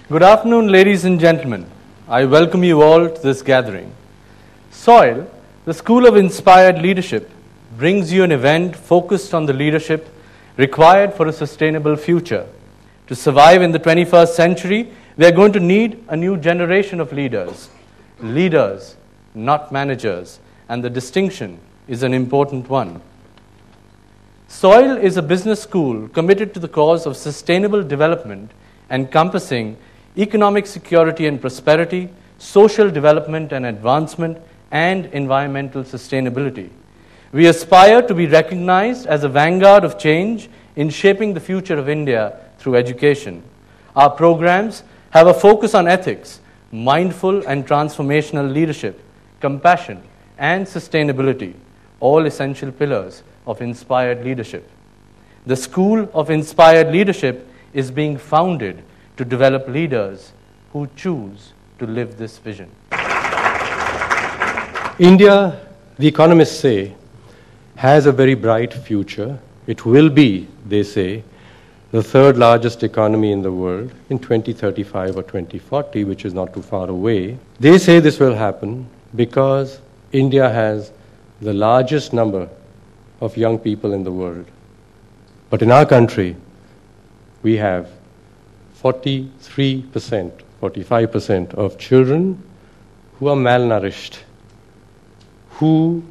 Good afternoon, ladies and gentlemen. I welcome you all to this gathering. SOIL, the School of Inspired Leadership, brings you an event focused on the leadership required for a sustainable future. To survive in the 21st century, we are going to need a new generation of leaders. Leaders, not managers, and the distinction is an important one. SOIL is a business school committed to the cause of sustainable development encompassing economic security and prosperity, social development and advancement, and environmental sustainability. We aspire to be recognized as a vanguard of change in shaping the future of India through education. Our programs have a focus on ethics, mindful and transformational leadership, compassion, and sustainability, all essential pillars of inspired leadership. The School of Inspired Leadership is being founded to develop leaders who choose to live this vision. India, the economists say, has a very bright future. It will be, they say, the third largest economy in the world in 2035 or 2040, which is not too far away. They say this will happen because India has the largest number of young people in the world. But in our country, we have 43%, 45% of children who are malnourished, who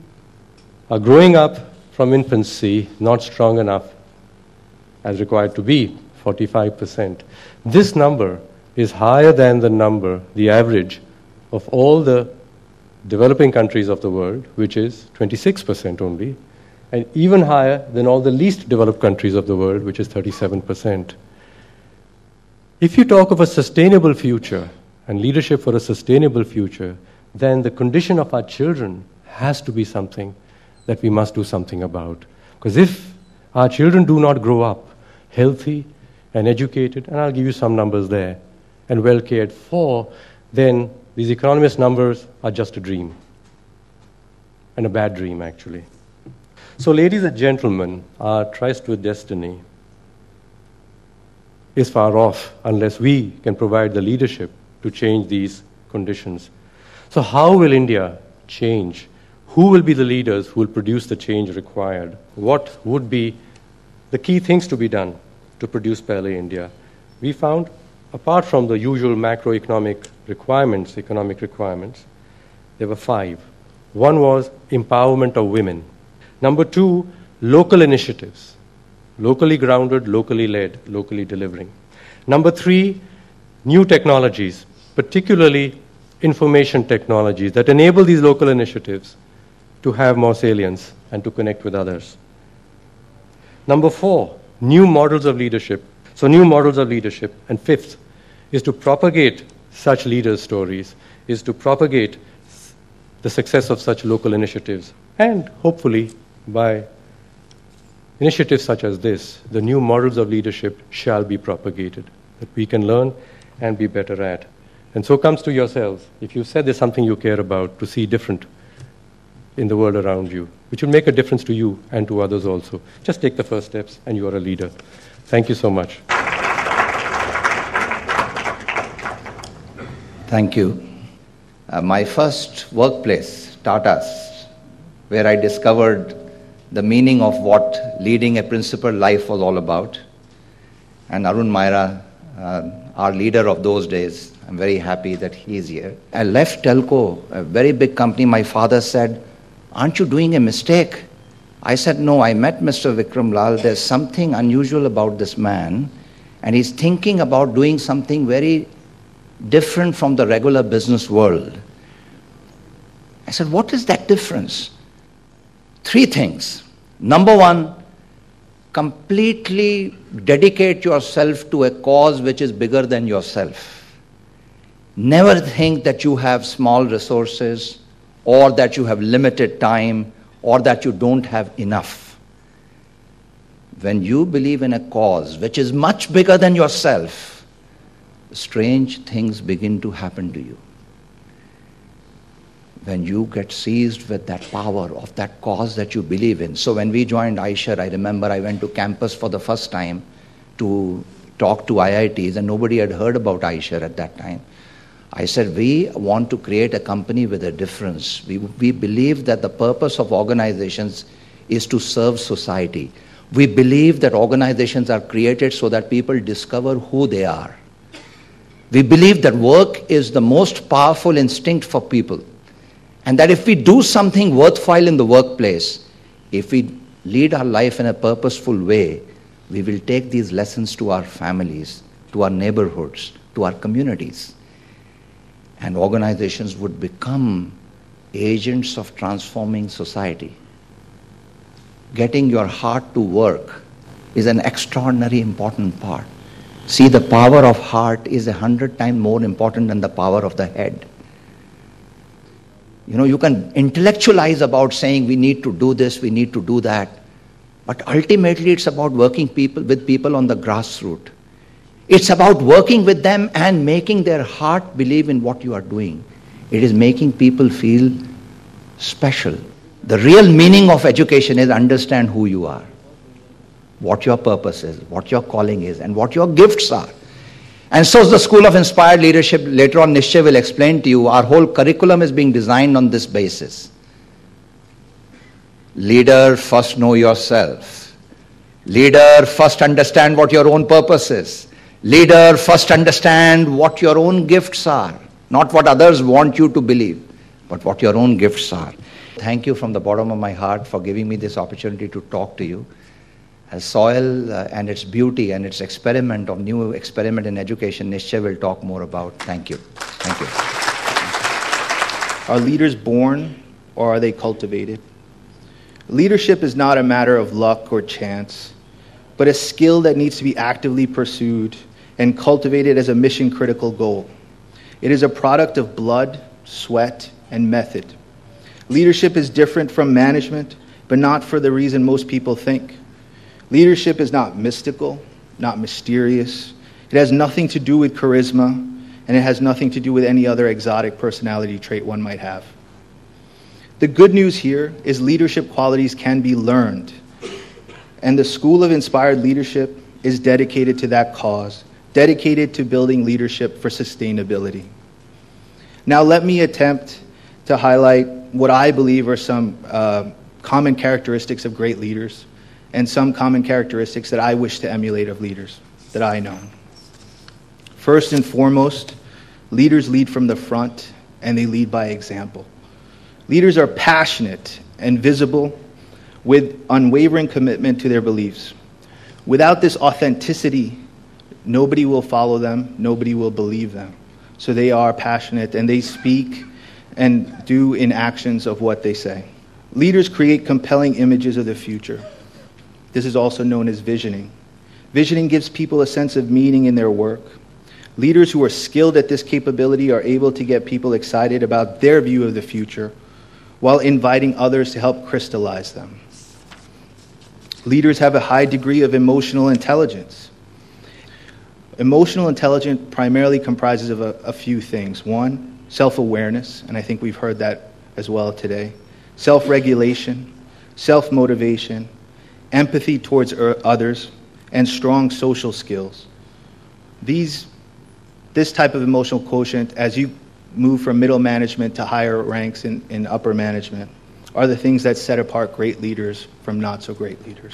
are growing up from infancy not strong enough as required to be, 45%. This number is higher than the average of all the developing countries of the world, which is 26% only, and even higher than all the least developed countries of the world, which is 37%. If you talk of a sustainable future and leadership for a sustainable future, then the condition of our children has to be something that we must do something about. Because if our children do not grow up healthy and educated, and I'll give you some numbers there, and well cared for, then these economist numbers are just a dream, and a bad dream, actually. So, ladies and gentlemen, our tryst with destiny is far off unless we can provide the leadership to change these conditions. So how will India change? Who will be the leaders who will produce the change required? What would be the key things to be done to produce Pele India? We found, apart from the usual macroeconomic requirements, economic requirements, there were 5. One was empowerment of women. Number 2, local initiatives. Locally grounded, locally led, locally delivering. Number 3, new technologies, particularly information technologies that enable these local initiatives to have more salience and to connect with others. Number 4, new models of leadership. So new models of leadership. And 5th is to propagate such leaders' stories, is to propagate the success of such local initiatives. And hopefully, by initiatives such as this, the new models of leadership shall be propagated, that we can learn and be better at. And so comes to yourselves, if you said there's something you care about, to see different in the world around you, which will make a difference to you and to others also. Just take the first steps and you are a leader. Thank you so much. Thank you. My first workplace, Tata's, where I discovered the meaning of what leading a principled life was all about. And Arun Maira, our leader of those days, I'm very happy that he's here. I left Telco, a very big company. My father said, "Aren't you doing a mistake?" I said, "No, I met Mr. Vikram Lal. There's something unusual about this man, and he's thinking about doing something very different from the regular business world." I said, "What is that difference?" 3 things. Number 1, completely dedicate yourself to a cause which is bigger than yourself. Never think that you have small resources or that you have limited time or that you don't have enough. When you believe in a cause which is much bigger than yourself, strange things begin to happen to you. When you get seized with that power of that cause that you believe in. So when we joined Aisha, I remember I went to campus for the first time to talked to IITs, and nobody had heard about iShare at that time. I said, we want to create a company with a difference. We believe that the purpose of organizations is to serve society. We believe that organizations are created so that people discover who they are. We believe that work is the most powerful instinct for people, and that if we do something worthwhile in the workplace, if we lead our life in a purposeful way, we will take these lessons to our families, to our neighborhoods, to our communities. And organizations would become agents of transforming society. Getting your heart to work is an extraordinarily important part. See, the power of heart is 100 times more important than the power of the head. You know, you can intellectualize about saying we need to do this, we need to do that, but ultimately it's about working with people on the grassroots. It's about working with them and making their heart believe in what you are doing. It is making people feel special. The real meaning of education is understand who you are, what your purpose is, what your calling is, and what your gifts are. And so the School of Inspired Leadership, later on Nishchay will explain to you, our whole curriculum is being designed on this basis. Leader, first know yourself. Leader, first understand what your own purpose is. Leader, first understand what your own gifts are. Not what others want you to believe, but what your own gifts are. Thank you from the bottom of my heart for giving me this opportunity to talk to you. As soil and its beauty and its new experiment in education, Nishchay will talk more about. Thank you. Thank you. Are leaders born or are they cultivated? Leadership is not a matter of luck or chance, but a skill that needs to be actively pursued and cultivated as a mission-critical goal. It is a product of blood, sweat, and method. Leadership is different from management, but not for the reason most people think. Leadership is not mystical, not mysterious. It has nothing to do with charisma, and it has nothing to do with any other exotic personality trait one might have. The good news here is leadership qualities can be learned, and the School of Inspired Leadership is dedicated to that cause, dedicated to building leadership for sustainability. Now let me attempt to highlight what I believe are some common characteristics of great leaders and some common characteristics that I wish to emulate of leaders that I know. First and foremost, leaders lead from the front and they lead by example. Leaders are passionate and visible with unwavering commitment to their beliefs. Without this authenticity, nobody will follow them, nobody will believe them. So they are passionate and they speak and do in actions of what they say. Leaders create compelling images of the future. This is also known as visioning. Visioning gives people a sense of meaning in their work. Leaders who are skilled at this capability are able to get people excited about their view of the future while inviting others to help crystallize them. Leaders have a high degree of emotional intelligence. Emotional intelligence primarily comprises of a few things. One, self-awareness, and I think we've heard that as well today. Self-regulation, self-motivation, empathy towards others, and strong social skills. This type of emotional quotient, as you move from middle management to higher ranks in upper management, are the things that set apart great leaders from not so great leaders.